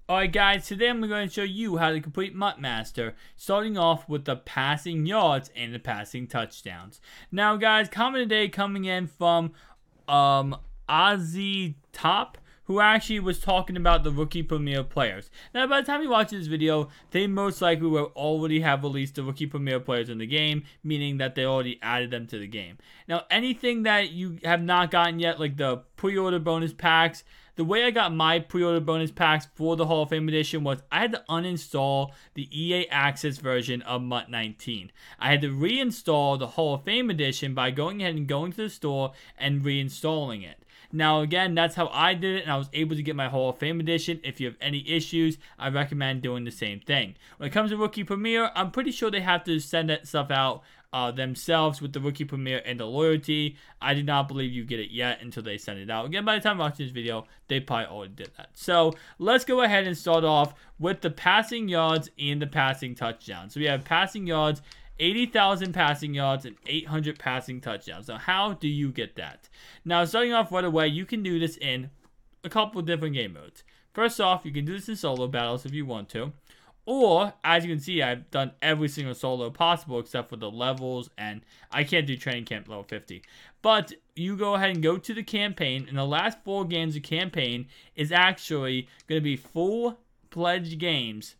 Alright guys, today I'm going to show you how to complete MUT Master, starting off with the passing yards and the passing touchdowns. Now guys, comment today coming in from Ozzy Top, who actually was talking about the rookie premier players. Now by the time you watch this video, they most likely will already have released the rookie premier players in the game, meaning that they already added them to the game. Now anything that you have not gotten yet, like the pre-order bonus packs, the way I got my pre-order bonus packs for the Hall of Fame edition was I had to uninstall the EA Access version of MUT 19. I had to reinstall the Hall of Fame edition by going ahead and going to the store and reinstalling it. Now again, that's how I did it, and I was able to get my Hall of Fame edition. If you have any issues, I recommend doing the same thing. When it comes to Rookie Premier, I'm pretty sure they have to send that stuff out themselves with the Rookie Premier and the loyalty. I do not believe you get it yet until they send it out. Again, by the time watching this video, they probably already did that. So let's go ahead and start off with the passing yards and the passing touchdowns. So we have passing yards, 80,000 passing yards and 800 passing touchdowns. Now, how do you get that? Now, starting off right away, you can do this in a couple of different game modes. First off, you can do this in solo battles if you want to. Or, as you can see, I've done every single solo possible except for the levels, and I can't do training camp level 50. But you go ahead and go to the campaign, and the last 4 games of campaign is actually going to be full-fledged games,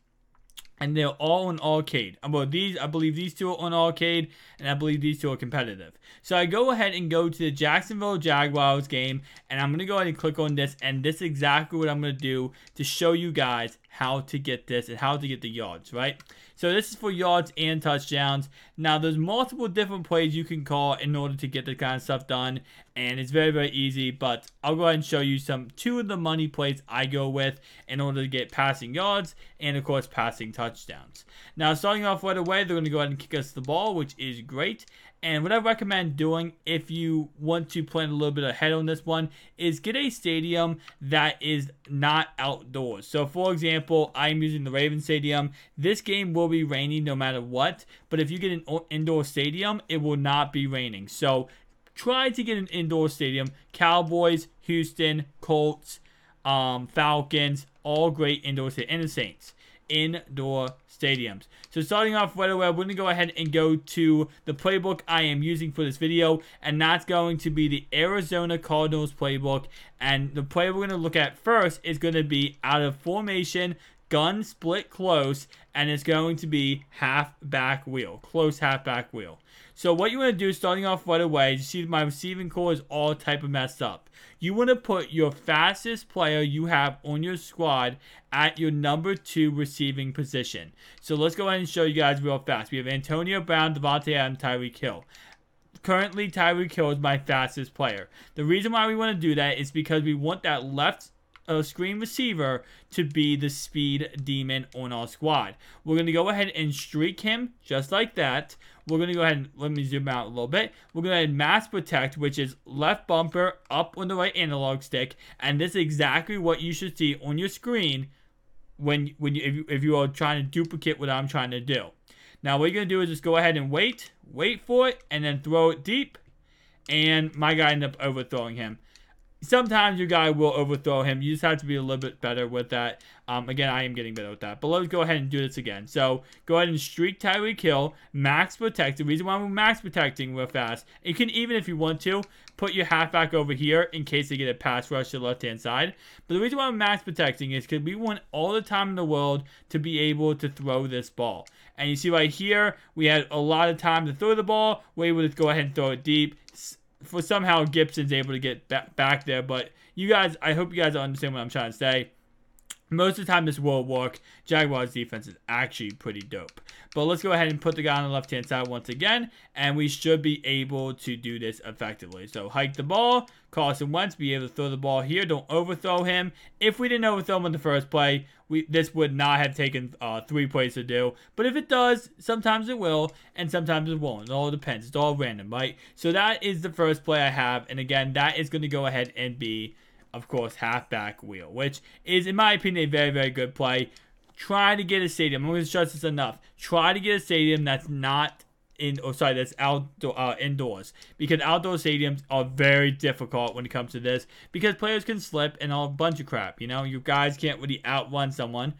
and they're all in arcade. I believe these 2 are on arcade, and I believe these 2 are competitive. So I go ahead and go to the Jacksonville Jaguars game, and I'm going to go ahead and click on this, and this is exactly what I'm going to do to show you guys how to get this and how to get the yards, right? So this is for yards and touchdowns. Now there's multiple different plays you can call in order to get this kind of stuff done, and it's very, very easy, but I'll go ahead and show you 2 of the money plays I go with in order to get passing yards and of course passing touchdowns. Now starting off right away, they're going to go ahead and kick us the ball, which is great. And what I recommend doing if you want to plan a little bit ahead on this one is get a stadium that is not outdoors. So for example, I'm using the Ravens Stadium. This game will be raining no matter what, but if you get an indoor stadium, it will not be raining. So try to get an indoor stadium. Cowboys, Houston, Colts, Falcons, all great indoor stadiums, and the Saints. Indoor stadiums. So starting off right away, we're going to go ahead and go to the playbook I am using for this video, and that's going to be the Arizona Cardinals playbook. And the play we're going to look at first is going to be out of formation, gun split close, and it's going to be half back wheel, close half back wheel. So what you want to do starting off right away, you see my receiving core is all type of messed up. You want to put your fastest player you have on your squad at your number 2 receiving position. So let's go ahead and show you guys real fast. We have Antonio Brown, Devontae Adams, Tyreek Hill. Currently, Tyreek Hill is my fastest player. The reason why we want to do that is because we want that left screen receiver to be the speed demon on our squad. We're going to go ahead and streak him just like that. We're going to go ahead and let me zoom out a little bit. We're going to add mass protect, which is left bumper up on the right analog stick, and this is exactly what you should see on your screen if you are trying to duplicate what I'm trying to do. Now what you're going to do is just go ahead and wait for it, and then throw it deep, and my guy ended up overthrowing him. Sometimes your guy will overthrow him. You just have to be a little bit better with that. Again, I am getting better with that. But let's go ahead and do this again. So, go ahead and streak Tyreek Hill. Max protect. The reason why we're max protecting real fast, you can even, if you want to, put your halfback over here in case they get a pass rush to the left-hand side. But the reason why we're max protecting is because we want all the time in the world to be able to throw this ball. And you see right here, we had a lot of time to throw the ball. We're able to go ahead and throw it deep. For somehow Gibson's able to get back there, but you guys, I hope you guys understand what I'm trying to say. Most of the time this will work. Jaguars defense is actually pretty dope. But let's go ahead and put the guy on the left-hand side once again, and we should be able to do this effectively. So hike the ball, Carson Wentz, be able to throw the ball here. Don't overthrow him. If we didn't overthrow him in the first play, this would not have taken 3 plays to do. But if it does, sometimes it will, and sometimes it won't. It all depends. It's all random, right? So that is the first play I have, and again, that is going to go ahead and be, of course, halfback wheel, which is, in my opinion, a very, very good play. Try to get a stadium. I'm going to stress this enough. Try to get a stadium that's not indoors, because outdoor stadiums are very difficult when it comes to this, because players can slip and a bunch of crap. You know, you guys can't really outrun someone.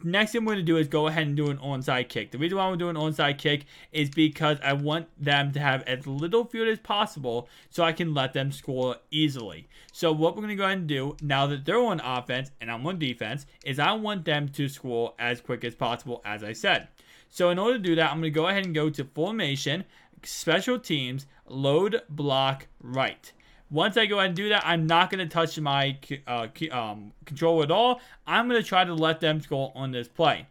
Next thing we're going to do is go ahead and do an onside kick. The reason why we're doing an onside kick is because I want them to have as little field as possible so I can let them score easily. So what we're going to go ahead and do, now that they're on offense and I'm on defense, is I want them to score as quick as possible, as I said. So in order to do that, I'm going to go ahead and go to formation, special teams, load block right. Once I go ahead and do that, I'm not going to touch my controller at all. I'm going to try to let them score on this play.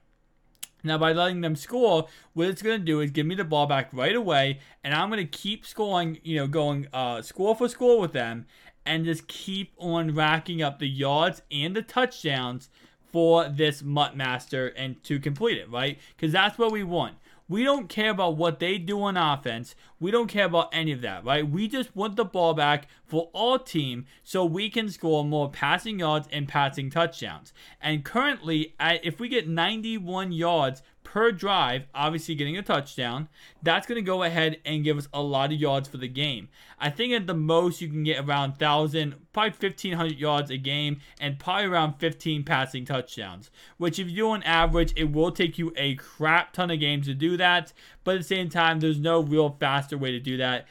Now, by letting them score, what it's going to do is give me the ball back right away, and I'm going to keep scoring, going score for score with them, and just keep on racking up the yards and the touchdowns for this MUT Master and to complete it, right? Because that's what we want. We don't care about what they do on offense. We don't care about any of that, right? We just want the ball back for our team so we can score more passing yards and passing touchdowns. And currently, if we get 91 yards per drive, obviously getting a touchdown, that's going to go ahead and give us a lot of yards for the game. I think at the most you can get around 1,000, probably 1,500 yards a game, and probably around 15 passing touchdowns. Which if you do on average, it will take you a crap ton of games to do that, but at the same time, there's no real faster way to do that.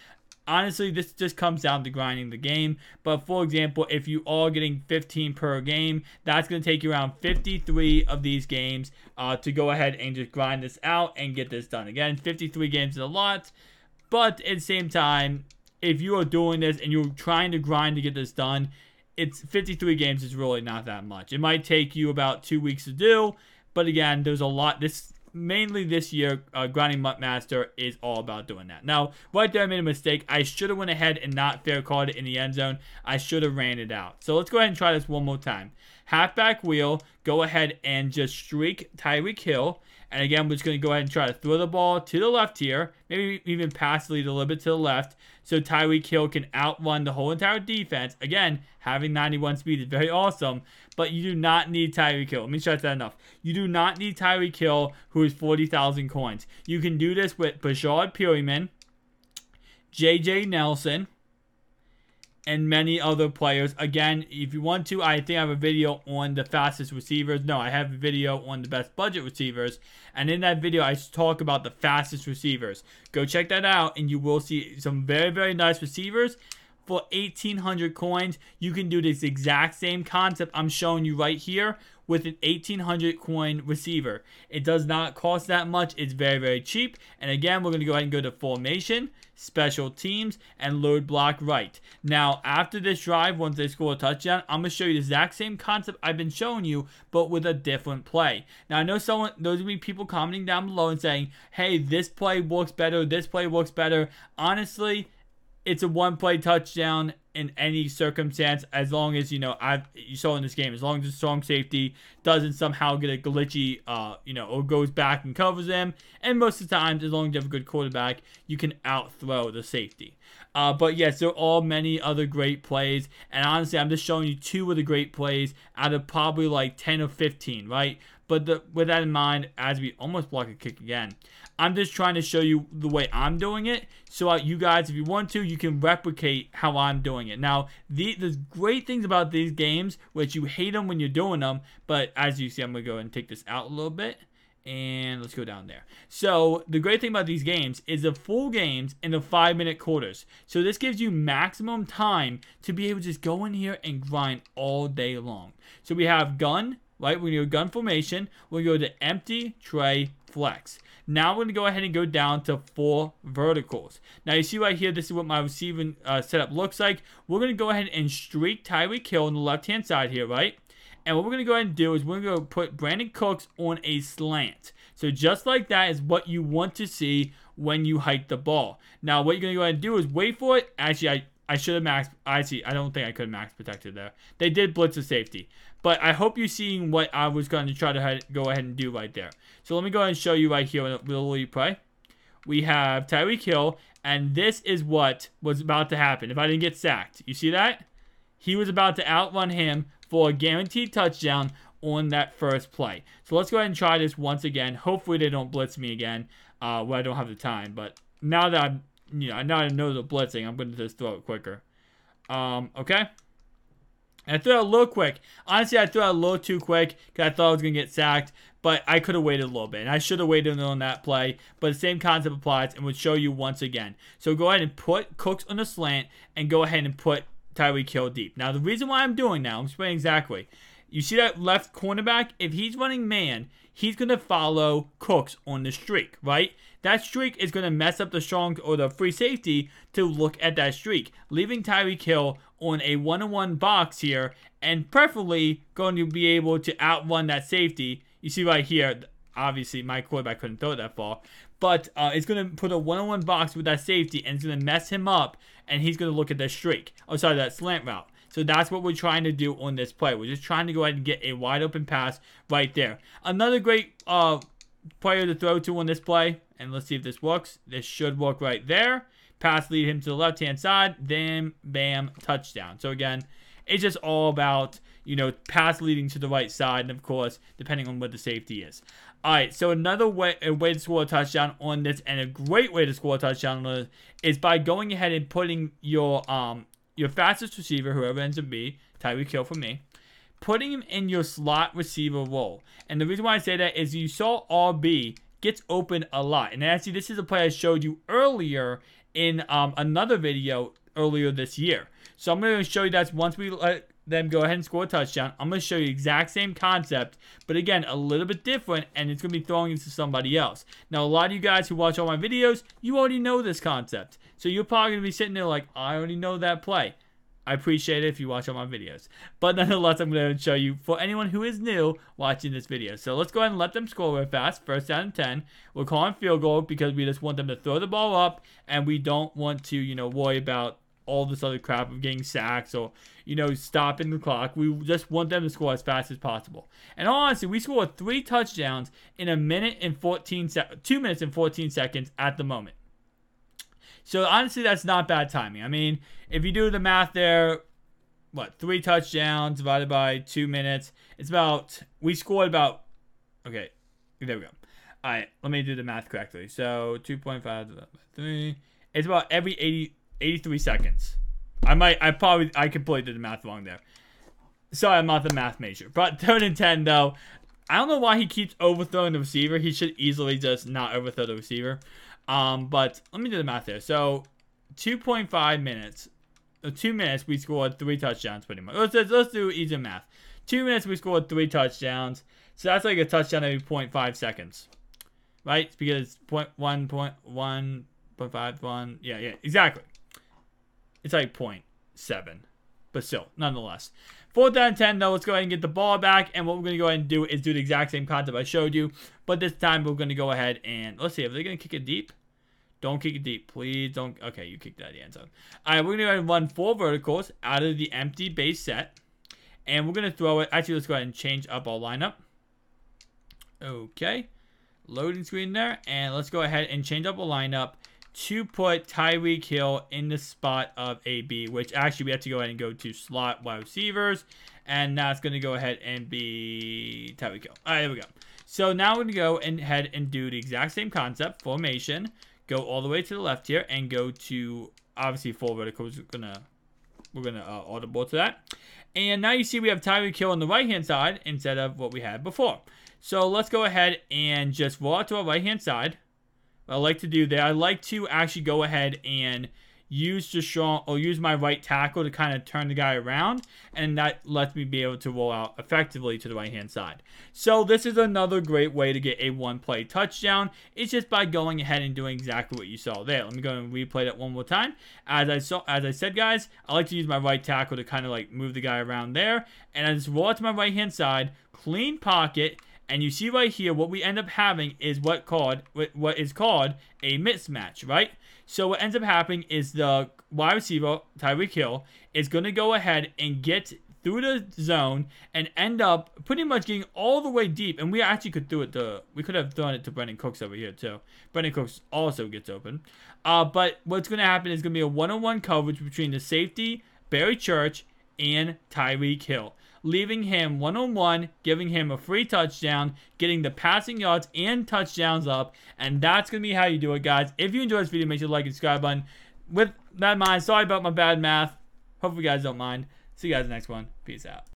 Honestly, this just comes down to grinding the game. But for example, if you are getting 15 per game, that's going to take you around 53 of these games to go ahead and just grind this out and get this done. Again, 53 games is a lot. But at the same time, if you are doing this and you're trying to grind to get this done, it's 53 games is really not that much. It might take you about 2 weeks to do. But again, there's a lot. Mainly this year, grinding MUT Master is all about doing that. Now, right there I made a mistake. I should have went ahead and not fair caught it in the end zone. I should have ran it out. So let's go ahead and try this one more time. Halfback wheel, go ahead and just streak Tyreek Hill. And again, we're just going to go ahead and try to throw the ball to the left here. Maybe even pass the lead a little bit to the left. So Tyreek Hill can outrun the whole entire defense. Again, having 91 speed is very awesome. But you do not need Tyreek Hill. Let me stress that enough. You do not need Tyreek Hill, who is 40,000 coins. You can do this with Bashard Perryman, J.J. Nelson, and many other players. Again, if you want to, I think I have a video on the fastest receivers. No, I have a video on the best budget receivers. And in that video, I talk about the fastest receivers. Go check that out, and you will see some very, very nice receivers. For 1,800 coins, you can do this exact same concept I'm showing you right here with an 1,800 coin receiver. It does not cost that much. It's very, very cheap. And again, we're going to go ahead and go to formation, special teams, and load block right. Now, after this drive, once they score a touchdown, I'm going to show you the exact same concept I've been showing you, but with a different play. Now, I know those will be people commenting down below and saying, hey, this play works better, this play works better. Honestly, it's a one-play touchdown in any circumstance, as long as, you saw in this game, as long as the strong safety doesn't somehow get a glitchy, or goes back and covers them. And most of the time, as long as you have a good quarterback, you can out-throw the safety. But yes, there are many other great plays. And honestly, I'm just showing you 2 of the great plays out of probably like 10 or 15, right? But with that in mind, as we almost block a kick again, I'm just trying to show you the way I'm doing it. So you guys, if you want to, you can replicate how I'm doing it. Now, the great things about these games, which you hate them when you're doing them, but as you see, I'm going to go and take this out a little bit. And let's go down there. So the great thing about these games is the full games in the 5-minute quarters. So this gives you maximum time to be able to just go in here and grind all day long. So we have gun, right? We're going to go gun formation. We're going to go to empty, tray, flex. Now we're going to go ahead and go down to 4 verticals. Now you see right here, this is what my receiving setup looks like. We're going to go ahead and streak Tyreek Hill on the left-hand side here, right? And what we're going to go ahead and do is we're going to go put Brandon Cooks on a slant. So just like that is what you want to see when you hike the ball. Now what you're going to go ahead and do is wait for it. Actually, I should have maxed. I don't think I could have max protected there. They did blitz the safety. But I hope you're seeing what I was going to try to go ahead and do right there. So let me go ahead and show you right here with a little lead play. We have Tyreek Hill, and this is what was about to happen if I didn't get sacked. You see that? He was about to outrun him for a guaranteed touchdown on that first play. So let's go ahead and try this once again. Hopefully they don't blitz me again. Well, I don't have the time, but now that I'm, now I know the blitzing, I'm going to just throw it quicker. Okay. I threw it a little quick. Honestly, I threw it a little too quick because I thought I was going to get sacked. But I could have waited a little bit. And I should have waited on that play. But the same concept applies and would show you once again. So go ahead and put Cooks on the slant. And go ahead and put Tyreek Hill deep. Now, the reason why I'm doing that, I'm explaining exactly. You see that left cornerback? If he's running man, he's going to follow Cooks on the streak, right? That streak is going to mess up the strong or the free safety to look at that streak, leaving Tyreek Hill on a one-on-one box here and preferably going to be able to outrun that safety. You see right here, obviously my quarterback couldn't throw it that far, but it's going to put a one-on-one box with that safety and it's going to mess him up and he's going to look at that streak. Oh, sorry, that slant route. So that's what we're trying to do on this play. We're just trying to go ahead and get a wide open pass right there. Another great player to throw to on this play. And let's see if this works. This should work right there. Pass lead him to the left-hand side. Then, bam, touchdown. So again, it's just all about, pass leading to the right side. And of course, depending on what the safety is. All right, so another way to score a touchdown on this, and a great way to score a touchdown on this, is by going ahead and putting your fastest receiver, whoever ends up being, Tyreek Hill for me, putting him in your slot receiver role. And the reason why I say that is you saw RB gets open a lot. And actually, this is a play I showed you earlier in another video earlier this year. So I'm going to show you that once we let them go ahead and score a touchdown. I'm going to show you the exact same concept, but again, a little bit different, and it's going to be throwing it to somebody else. Now, a lot of you guys who watch all my videos, you already know this concept. So you're probably going to be sitting there like, I already know that play. I appreciate it if you watch all my videos. But nonetheless, I'm going to show you for anyone who is new watching this video. So let's go ahead and let them score real fast. First down and 10. We're calling field goal because we just want them to throw the ball up, and we don't want to, worry about all this other crap of getting sacks or, stopping the clock. We just want them to score as fast as possible. And honestly, we scored 3 touchdowns in 2 minutes and 14 seconds at the moment. So honestly, that's not bad timing. I mean, if you do the math there, 3 touchdowns divided by 2 minutes, we scored about, okay, there we go. All right, let me do the math correctly. So 2.5 divided by 3, it's about every 83 seconds. I completely did the math wrong there. Sorry, I'm not the math major. But 3rd and 10 though, I don't know why he keeps overthrowing the receiver. He should easily just not overthrow the receiver. But let me do the math there. So 2.5 minutes, 2 minutes, we scored 3 touchdowns pretty much. Let's do easy math. 2 minutes, we scored 3 touchdowns. So that's like a touchdown every 0.5 seconds, right? It's because 0.1, yeah, exactly. It's like 0.7, but still, nonetheless. 4th down and 10, though, let's go ahead and get the ball back. And what we're going to go ahead and do is do the exact same concept I showed you. But this time, we're going to go ahead and, let's see, if they're going to kick it deep. Don't kick it deep, please. Don't. Okay, you kicked that in the end zone. All right, we're going to go ahead and run 4 verticals out of the empty base set. And we're going to throw it. Actually, let's go ahead and change up our lineup. Okay. Loading screen there. And let's go ahead and change up our lineup to put Tyreek Hill in the spot of AB, which actually we have to go ahead and go to slot wide receivers. And that's going to go ahead and be Tyreek Hill. All right, there we go. So now we're going to go ahead and do the exact same concept, formation. Go all the way to the left here and go to, obviously, 4 verticals. We're going to audible to that. And now you see we have Tyreek Hill on the right-hand side instead of what we had before. So let's go ahead and just roll out to our right-hand side. What I like to do there, I like to actually go ahead and use my right tackle to kind of turn the guy around, and that lets me be able to roll out effectively to the right hand side. So this is another great way to get a 1-play touchdown. It's just by going ahead and doing exactly what you saw there. Let me go and replay that one more time. As I said, guys, I like to use my right tackle to kind of like move the guy around there, and I just roll out to my right hand side, clean pocket. And you see right here, what we end up having is what is called a mismatch, right? So what ends up happening is the wide receiver, Tyreek Hill, is going to go ahead and get through the zone and end up pretty much getting all the way deep. And we actually could do it we could have thrown it to Brandon Cooks over here too. Brandon Cooks also gets open. But what's going to happen is going to be a one-on-one coverage between the safety, Barry Church, and Tyreek Hill. leaving him one-on-one, giving him a free touchdown, getting the passing yards and touchdowns up, and that's going to be how you do it, guys. If you enjoyed this video, make sure to like and subscribe button. With that in mind, sorry about my bad math. Hopefully you guys don't mind. See you guys in the next one. Peace out.